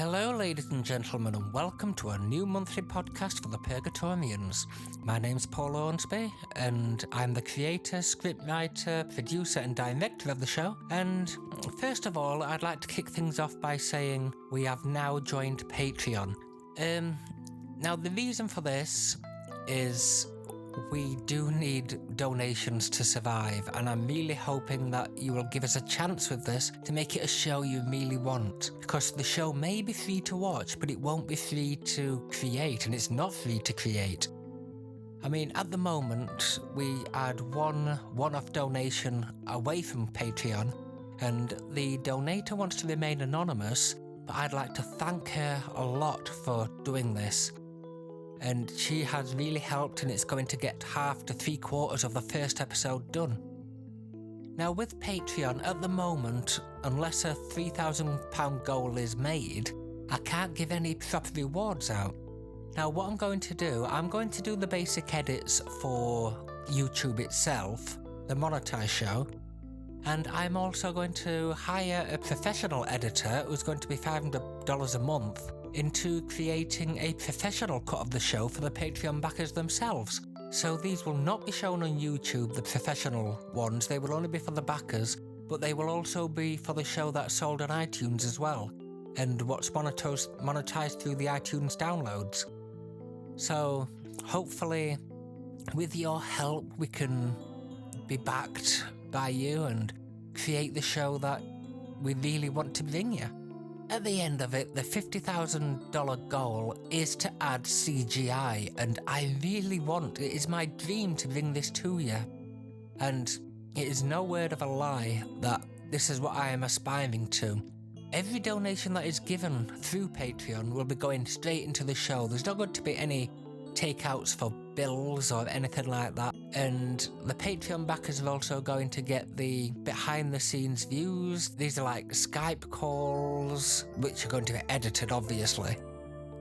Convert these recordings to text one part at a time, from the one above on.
Hello ladies and gentlemen, and welcome to a new monthly podcast for the Purgatorians. My name's Paul Ornsby and I'm the creator, scriptwriter, producer and director of the show. And first of all, I'd like to kick things off by saying we have now joined Patreon. Now the reason for this is we do need donations to survive, and I'm really hoping that you will give us a chance with this to make it a show you really want, because the show may be free to watch, but it won't be free to create, and it's not free to create. I mean, at the moment, we add one-off donation away from Patreon, and the donator wants to remain anonymous, but I'd like to thank her a lot for doing this. And she has really helped, and it's going to get half to 3/4 of the first episode done. Now with Patreon, at the moment, unless a £3,000 goal is made, I can't give any proper rewards out. Now what I'm going to do the basic edits for YouTube itself, the monetized show, and I'm also going to hire a professional editor who's going to be $500 a month into creating a professional cut of the show for the Patreon backers themselves. So these will not be shown on YouTube, the professional ones, they will only be for the backers, but they will also be for the show that's sold on iTunes as well, and what's monetized through the iTunes downloads. So hopefully with your help we can be backed by you and create the show that we really want to bring you. At the end of it, the $50,000 goal is to add CGI, and it is my dream to bring this to you. And it is no word of a lie that this is what I am aspiring to. Every donation that is given through Patreon will be going straight into the show. There's not going to be any takeouts for bills or anything like that. And the Patreon backers are also going to get the behind the scenes views. These are like Skype calls, which are going to be edited obviously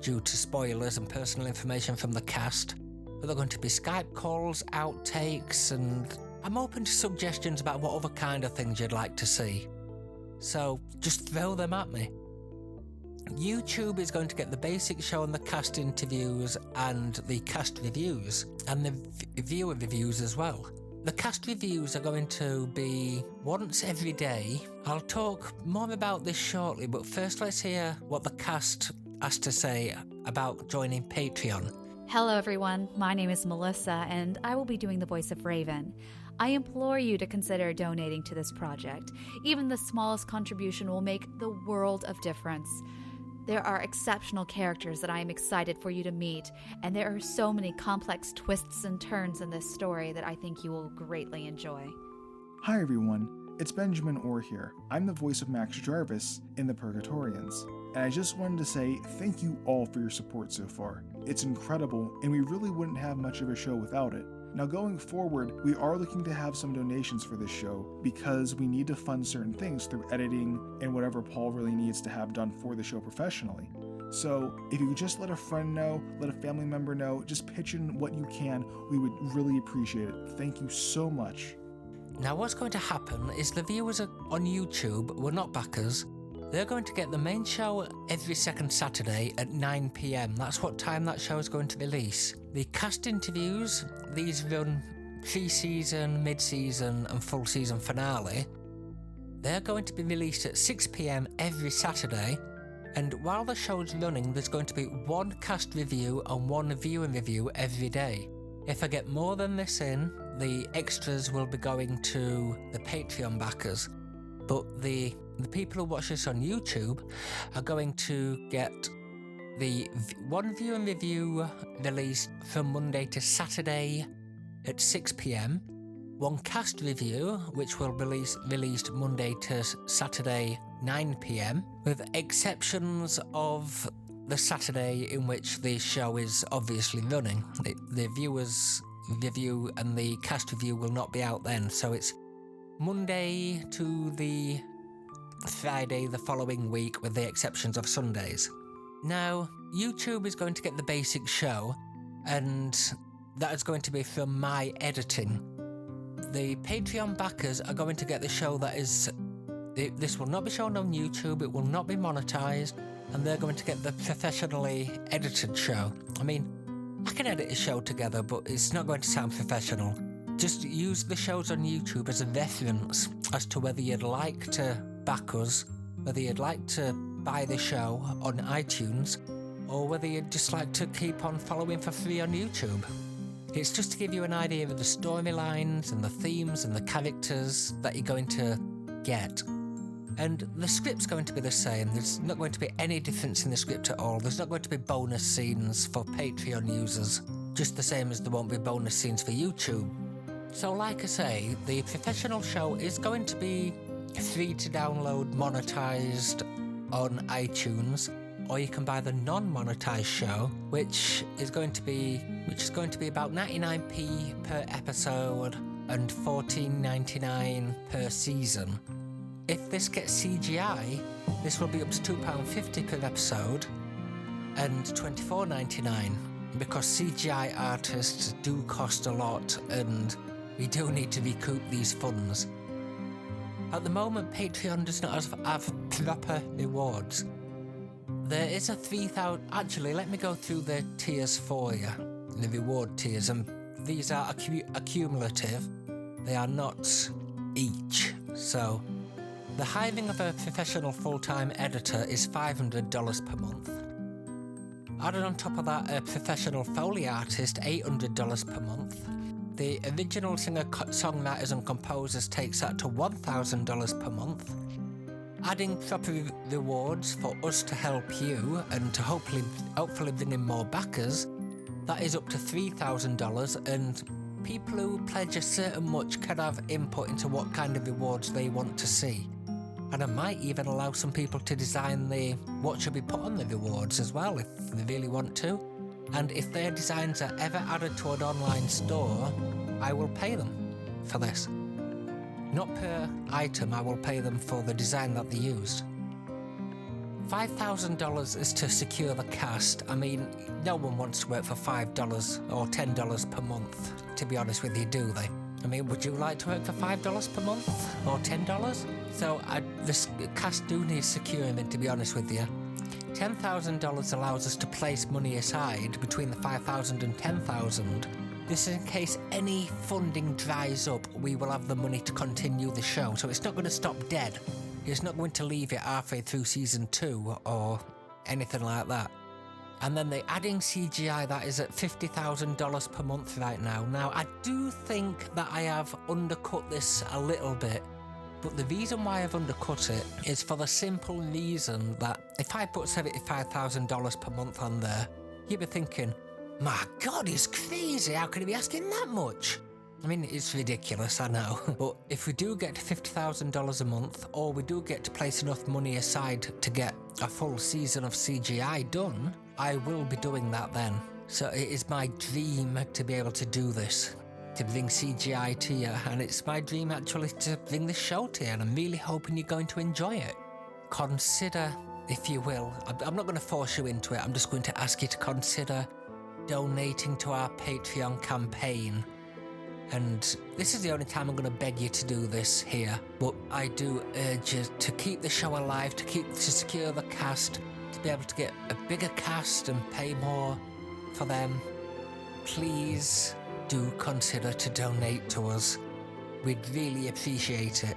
due to spoilers and personal information from the cast, but they're going to be Skype calls, outtakes, and I'm open to suggestions about what other kind of things you'd like to see, so just throw them at me. YouTube is going to get the basic show and the cast interviews and the cast reviews and the viewer reviews as well. The cast reviews are going to be once every day. I'll talk more about this shortly, but first let's hear what the cast has to say about joining Patreon. Hello everyone, my name is Melissa and I will be doing the voice of Raven. I implore you to consider donating to this project. Even the smallest contribution will make the world of difference. There are exceptional characters that I am excited for you to meet, and there are so many complex twists and turns in this story that I think you will greatly enjoy. Hi everyone, it's Benjamin Orr here. I'm the voice of Max Jarvis in the Purgatorians, and I just wanted to say thank you all for your support so far. It's incredible, and we really wouldn't have much of a show without it. Now going forward, we are looking to have some donations for this show because we need to fund certain things through editing and whatever Paul really needs to have done for the show professionally. So if you could just let a friend know, let a family member know, just pitch in what you can, we would really appreciate it. Thank you so much. Now what's going to happen is the viewers on YouTube were not backers. They're going to get the main show every second Saturday at 9 PM. That's what time that show is going to release. The cast interviews, these run pre-season, mid-season and full season finale. They're going to be released at 6 PM every Saturday. And while the show's running, there's going to be one cast review and one viewer review every day. If I get more than this in, the extras will be going to the Patreon backers. But the people who watch this on YouTube are going to get the one view and review released from Monday to Saturday at 6 PM, one cast review which will be released Monday to Saturday 9 PM, with exceptions of the Saturday in which the show is obviously running. The viewers review and the cast review will not be out then, so it's Monday to the Friday the following week, with the exceptions of Sundays. Now, YouTube is going to get the basic show, and that is going to be from my editing. The Patreon backers are going to get the show that is... This will not be shown on YouTube, it will not be monetized, and they're going to get the professionally edited show. I mean, I can edit a show together, but it's not going to sound professional. Just use the shows on YouTube as a reference as to whether you'd like to back us, whether you'd like to buy the show on iTunes, or whether you'd just like to keep on following for free on YouTube. It's just to give you an idea of the storylines and the themes and the characters that you're going to get. And the script's going to be the same. There's not going to be any difference in the script at all. There's not going to be bonus scenes for Patreon users, just the same as there won't be bonus scenes for YouTube. So like I say, the professional show is going to be free to download, monetized on iTunes, or you can buy the non-monetized show, which is going to be about 99p per episode and $14.99 per season. If this gets CGI, this will be up to £2.50 per episode and $24.99, because CGI artists do cost a lot and we do need to recoup these funds. At the moment, Patreon does not have proper rewards. There is a 3,000... Actually, let me go through the tiers for you, the reward tiers, and these are accumulative. They are not each. So, the hiring of a professional full-time editor is $500 per month. Added on top of that, a professional Foley artist, $800 per month. The original singer-songwriters and composers takes that to $1,000 per month. Adding proper rewards for us to help you and to hopefully bring in more backers, that is up to $3,000, and people who pledge a certain much can have input into what kind of rewards they want to see. And I might even allow some people to design what should be put on the rewards as well, if they really want to. And if their designs are ever added to an online store, I will pay them for this. Not per item, I will pay them for the design that they used. $5,000 is to secure the cast. I mean, no one wants to work for $5 or $10 per month, to be honest with you, do they? I mean, would you like to work for $5 per month or $10? So this cast do need securing, to be honest with you. $10,000 allows us to place money aside between the $5,000 and $10,000. This is in case any funding dries up, we will have the money to continue the show. So it's not going to stop dead. It's not going to leave it halfway through season 2 or anything like that. And then the adding CGI, that is at $50,000 per month right now. Now, I do think that I have undercut this a little bit. But the reason why I've undercut it is for the simple reason that if I put $75,000 per month on there, you'd be thinking, my God, he's crazy, how can he be asking that much? I mean, it's ridiculous, I know. But if we do get to $50,000 a month, or we do get to place enough money aside to get a full season of CGI done, I will be doing that then. So it is my dream to be able to do this, to bring CGI to you, and it's my dream actually to bring this show to you, and I'm really hoping you're going to enjoy it. Consider, if you will, I'm not going to force you into it, I'm just going to ask you to consider donating to our Patreon campaign. And this is the only time I'm going to beg you to do this here, but I do urge you to keep the show alive, to secure the cast, to be able to get a bigger cast and pay more for them. Please do consider to donate to us. We'd really appreciate it.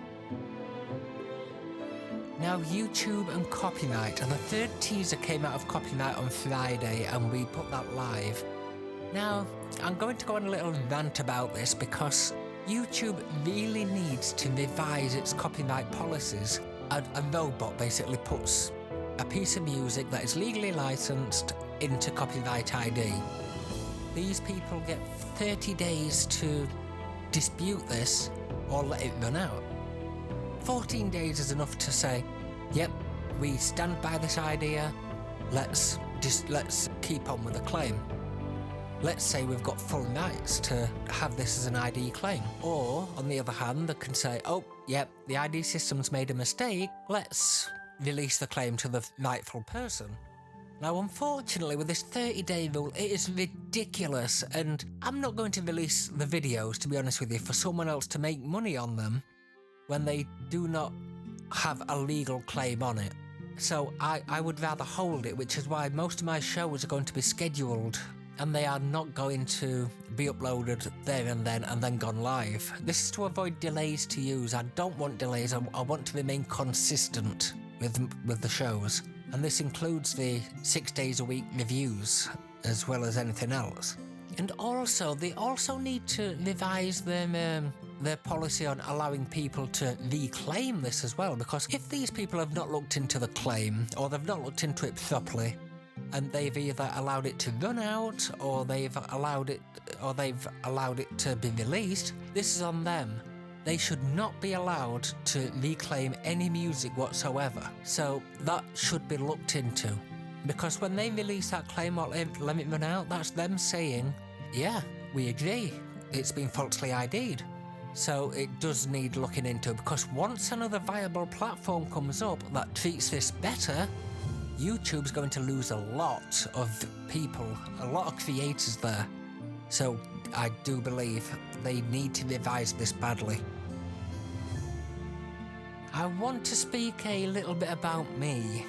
Now, YouTube and copyright, and the third teaser came out of copyright on Friday, and we put that live. Now, I'm going to go on a little rant about this because YouTube really needs to revise its copyright policies. A robot basically puts a piece of music that is legally licensed into Copyright ID. These people get 30 days to dispute this or let it run out. 14 days is enough to say, yep, we stand by this idea, let's keep on with the claim. Let's say we've got full rights to have this as an ID claim. Or, on the other hand, they can say, oh, yep, the ID system's made a mistake, let's release the claim to the rightful person. Now, unfortunately, with this 30-day rule, it is ridiculous, and I'm not going to release the videos, to be honest with you, for someone else to make money on them when they do not have a legal claim on it. So I would rather hold it, which is why most of my shows are going to be scheduled, and they are not going to be uploaded there and then gone live. This is to avoid delays to use. I don't want delays. I want to remain consistent with the shows. And this includes the 6 days a week reviews as well as anything else. And also, they also need to revise their policy on allowing people to reclaim this as well, because if these people have not looked into the claim, or they've not looked into it properly, and they've either allowed it to run out, or they've allowed it to be released, this is on them. They should not be allowed to reclaim any music whatsoever. So that should be looked into. Because when they release that claim or let it run out, that's them saying, yeah, we agree, it's been falsely ID'd. So it does need looking into, because once another viable platform comes up that treats this better, YouTube's going to lose a lot of people, a lot of creators there. So I do believe they need to revise this badly. I want to speak a little bit about me.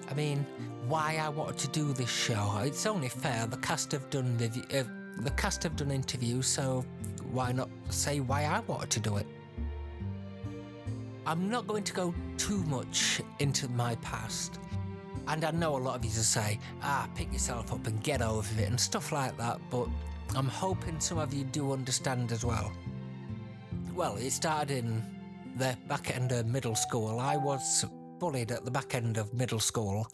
I mean, why I wanted to do this show. It's only fair. The cast have done interviews, so why not say why I wanted to do it? I'm not going to go too much into my past. And I know a lot of you will say, pick yourself up and get over it and stuff like that, but I'm hoping some of you do understand as well. Well, it started in the back end of middle school. I was bullied at the back end of middle school,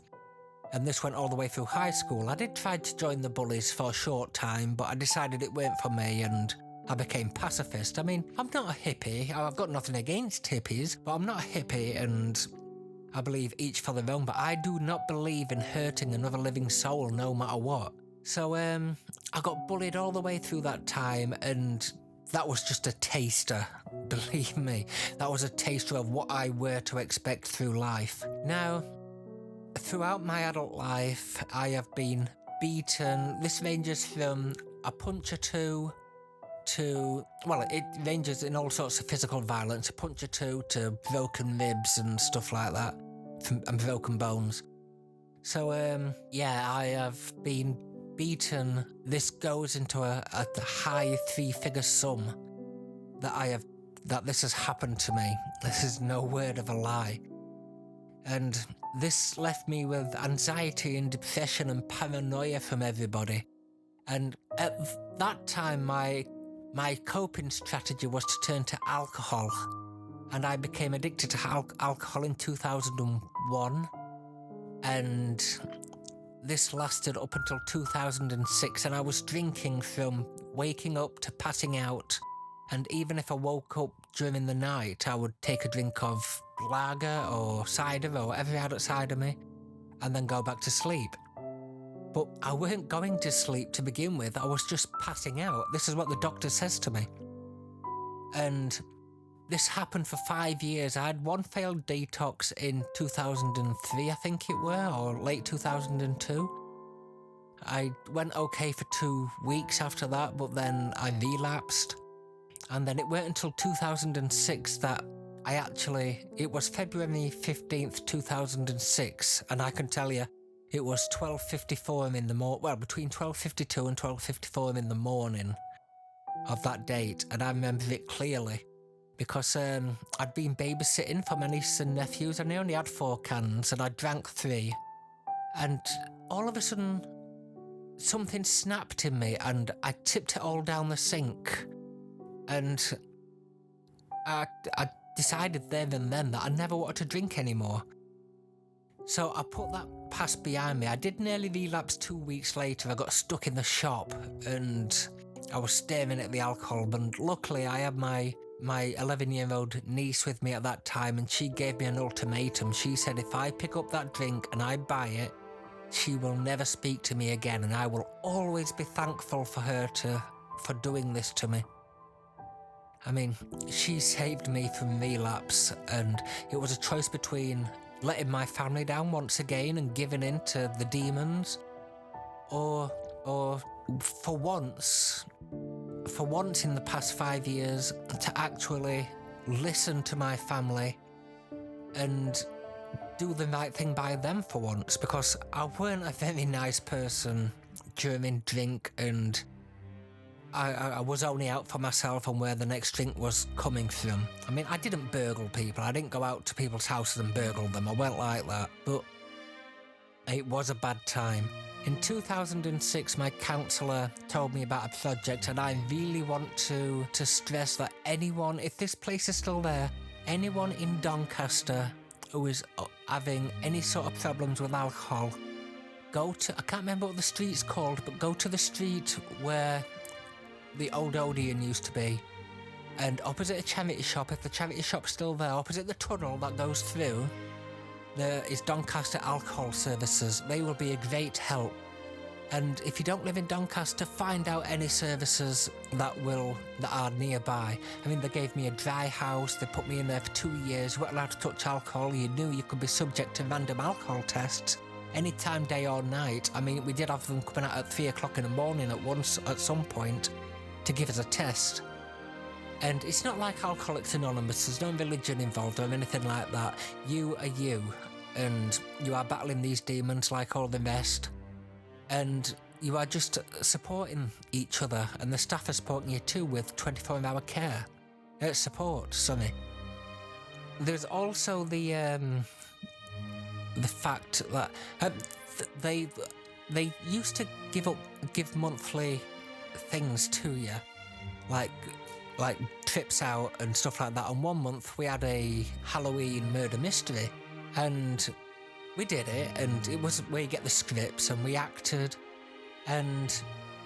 and this went all the way through high school. I did try to join the bullies for a short time, but I decided it weren't for me, and I became pacifist. I mean, I'm not a hippie. I've got nothing against hippies, but I'm not a hippie, and I believe each for their own, but I do not believe in hurting another living soul no matter what. So I got bullied all the way through that time, and that was just a taster, believe me. That was a taster of what I were to expect through life. Now, throughout my adult life, I have been beaten. This ranges from a punch or two to, well, it ranges in all sorts of physical violence, a punch or two to broken ribs and stuff like that, and broken bones. So, I have been beaten. This goes into a high three-figure sum that this has happened to me. This is no word of a lie. And this left me with anxiety and depression and paranoia from everybody. And at that time, my coping strategy was to turn to alcohol. And I became addicted to alcohol in 2001. And this lasted up until 2006, and I was drinking from waking up to passing out. And even if I woke up during the night, I would take a drink of lager or cider or whatever I had outside of me, and then go back to sleep. But I weren't going to sleep to begin with. I was just passing out. This is what the doctor says to me. And this happened for 5 years. I had one failed detox in 2003, I think it were, or late 2002. I went okay for 2 weeks after that, but then I relapsed. And then it weren't until 2006 that it was February 15th, 2006, and I can tell you, it was 12:54 in the morning, well, between 12:52 and 12:54 in the morning of that date, and I remember it clearly. Because I'd been babysitting for my nieces and nephews, and I only had 4 cans, and I drank 3. And all of a sudden, something snapped in me, and I tipped it all down the sink. And I decided there and then that I never wanted to drink anymore. So I put that past behind me. I did nearly relapse 2 weeks later. I got stuck in the shop, and I was staring at the alcohol, but luckily I had my 11-year-old niece with me at that time, and she gave me an ultimatum. She said if I pick up that drink and I buy it, she will never speak to me again, and I will always be thankful for her for doing this to me. I mean, she saved me from relapse, and it was a choice between letting my family down once again and giving in to the demons, or for once in the past 5 years, to actually listen to my family and do the right thing by them for once, because I weren't a very nice person during drink, and I was only out for myself and where the next drink was coming from. I mean, I didn't burgle people. I didn't go out to people's houses and burgle them. I weren't like that. But it was a bad time. In 2006, my counsellor told me about a project, and I really want to stress that anyone, if this place is still there, anyone in Doncaster who is having any sort of problems with alcohol, go to, I can't remember what the street's called, but go to the street where the old Odeon used to be, and opposite a charity shop, if the charity shop's still there, opposite the tunnel that goes through, there is Doncaster Alcohol Services. They will be a great help. And if you don't live in Doncaster, find out any services that are nearby. I mean, they gave me a dry house, they put me in there for 2 years, you weren't allowed to touch alcohol, you knew you could be subject to random alcohol tests anytime, day or night. I mean, we did have them coming out at 3 o'clock in the morning at some point to give us a test. And it's not like Alcoholics Anonymous, there's no religion involved or anything like that. You are you, and you are battling these demons like all the rest, and you are just supporting each other, and the staff are supporting you too with 24-hour care. Support, sorry. There's also the fact that they used to give monthly things to you, like trips out and stuff like that. And 1 month we had a Halloween murder mystery, and we did it, and it was where you get the scripts, and we acted, and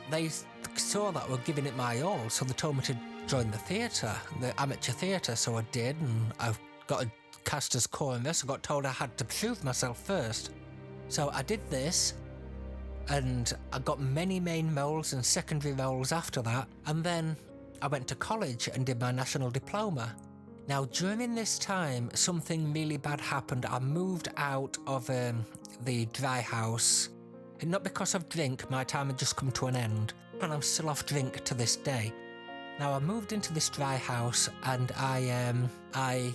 they saw that we're giving it my all, so they told me to join the theatre, the amateur theatre, so I did, and I got a cast as chorus. I got told I had to prove myself first, so I did this, and I got many main roles and secondary roles after that, and then I went to college and did my national diploma. Now, during this time, something really bad happened. I moved out of the dry house, and not because of drink, my time had just come to an end, and I'm still off drink to this day. Now, I moved into this dry house, and I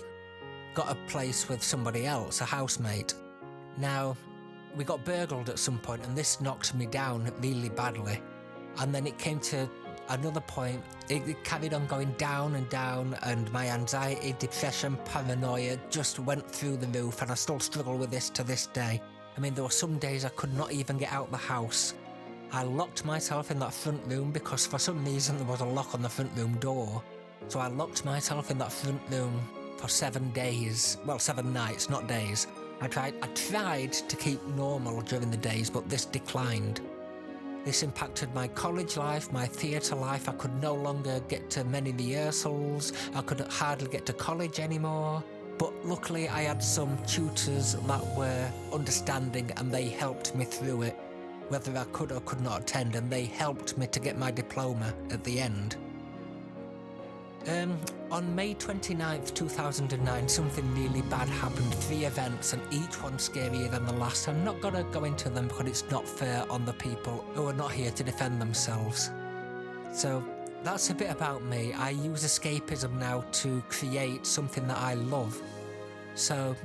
got a place with somebody else, a housemate. Now, we got burgled at some point, and this knocked me down really badly. And then it came to another point, it carried on going down and down, and my anxiety, depression, paranoia just went through the roof, and I still struggle with this to this day. I mean, there were some days I could not even get out the house. I locked myself in that front room because for some reason there was a lock on the front room door. So I locked myself in that front room for 7 days. Well, 7 nights, not days. I tried to keep normal during the days, but this declined. This impacted my college life, my theatre life. I could no longer get to many rehearsals. I could hardly get to college anymore. But luckily I had some tutors that were understanding, and they helped me through it, whether I could or could not attend, and they helped me to get my diploma at the end. On May 29th, 2009, something really bad happened. 3 events, and each one scarier than the last. I'm not gonna go into them because it's not fair on the people who are not here to defend themselves. So that's a bit about me. I use escapism now to create something that I love. So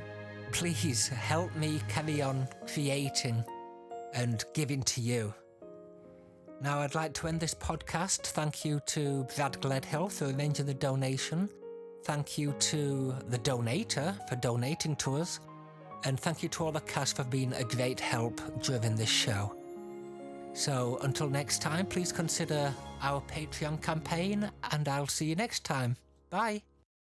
please help me carry on creating and giving to you. Now, I'd like to end this podcast. Thank you to Brad Gledhill for arranging the donation. Thank you to the donator for donating to us. And thank you to all the cast for being a great help during this show. So, until next time, please consider our Patreon campaign, and I'll see you next time. Bye.